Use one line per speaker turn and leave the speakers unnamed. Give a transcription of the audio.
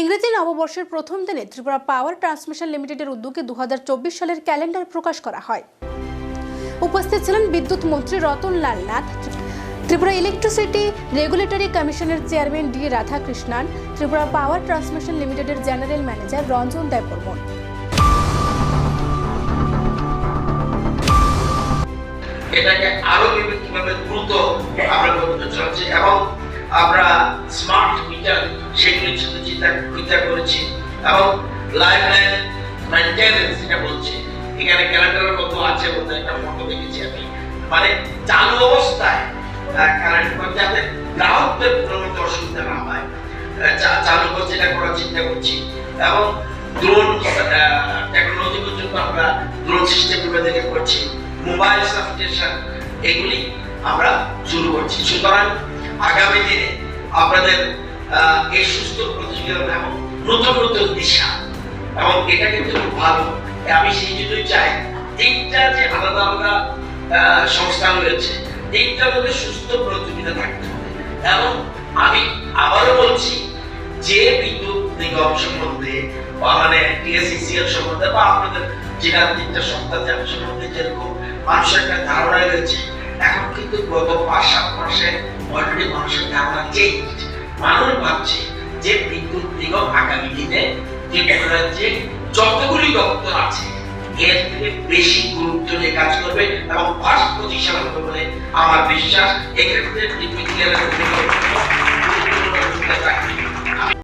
ইংরেজি নববর্ষের প্রথম দিনে ত্রিপুরা পাওয়ার ট্রান্সমিশন লিমিটেডের উদ্যোগে 2024 সালের ক্যালেন্ডার প্রকাশ করা হয়। উপস্থিত ছিলেন বিদ্যুৎ মন্ত্রী রতন লাল নাথ, ত্রিপুরা ইলেকট্রিসিটি রেগুলেটরি কমিশনের chairman D Radhakrishnan, Tripura power transmission লিমিটেডের জেনারেল ম্যানেজার রঞ্জন দেববর্মন।
এটাকে আরো বিভিন্নভাবে দ্রুত আমরা করতে চাচ্ছি এবং আমরা স্মার্ট মিটার সেগুলির সাথে চিন্তা করেছি এবং লাইফ লাইন মেইনটেনেন্স এটা বলছি। এখানে ক্যালেন্ডারের মতো আছে বলতে একটা ফটো দেখেছি আমি, মানে চালু অবস্থায় কারেন্ট যাতে গ্রাহকদের কোনো মতো অসুবিধা না হয় চালু করছে, এটা করার চিন্তা করছি। এবং ড্রোন টেকনোলজি পর্যন্ত আমরা ড্রোন সিস্টেম থেকে করছি, মোবাইল সাবস্টেশন এগুলি আমরা শুরু করছি। সুতরাং আগামী দিনে আপনাদের এই সুস্থ প্রতিযোগিতা এবং নতুন নতুন দিশা এবং এটা কিন্তু খুব ভালো। আমি সেই জন্যই চাই তিনটা যে আলাদা আলাদা সংস্থান রয়েছে তিনটার মধ্যে সুস্থ প্রতিযোগিতা থাকতে হবে। এবং আমি আবারও বলছি যে বিদ্যুৎ নিগম সম্বন্ধে বা মানে টিএসসিসিএল সম্বন্ধে বা আপনাদের যেটা তিনটা সংস্থা যার সম্বন্ধে যেরকম মানুষের একটা ধারণা রয়েছে, এখন কিন্তু গত 5-7 মাসে অলরেডি মানুষের ধারণা চেঞ্জ। মানুষ ভাবছে যে বিদ্যুৎ নিগম আগামী দিনে যে যতগুলি দপ্তর আছে এর থেকে বেশি গুরুত্ব নিয়ে কাজ করবে এবং ফার্স্ট পজিশন হবে বলে আমার বিশ্বাস। এক্ষেত্রে